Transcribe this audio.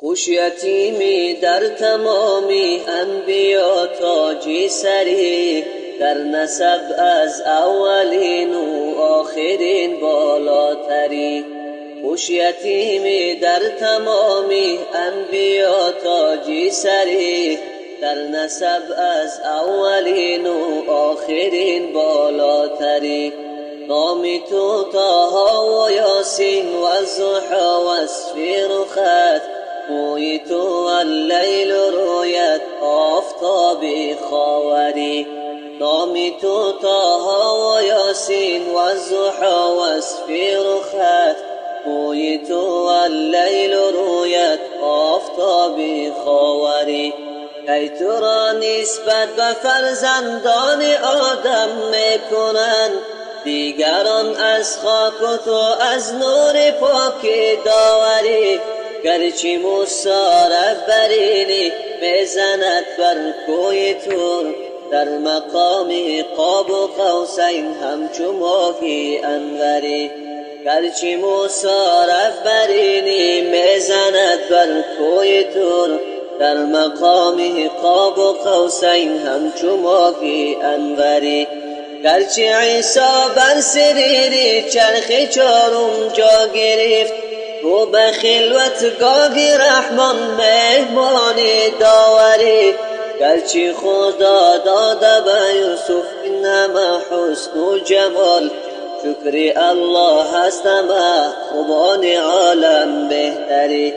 خوش یتیمی در تمامی انبیا تاجی سری، در نسب از اولین و آخرین بالاتری. خوش یتیمی در تمامی انبیا تاجی سری، در نسب از اولین و آخرین بالاتری. نامی تو طه و یاسین و الضحی و اسفیر و خط، موی تو اللیل رویت آفتابی خاوری. نامی تو طه و یاسین و الضحی و اسفیر و خط، موی تو اللیل رویت آفتابی خاوری. ای تو را نسبت به فرزندان آدم میکنند، دیگران از خاک و تو از نور پاک داوری. گرچه موسی رهبرینی میزند بر کوی تور، در مقام قاب و قوسین همچو ماهی انوری. گرچه موسی رهبرینی میزند بر کوی تور، در مقام قاب و قوسین همچو ماهی انوری. گرچه عیسی بر سریری چرخ چارم جا گرفت، تو به خلوتگاه رحمان مهمانی داوری. گرچه خدا داده به یوسف این همه حسن و جمال، شکر الله هست همه خوبان عالم بهتری.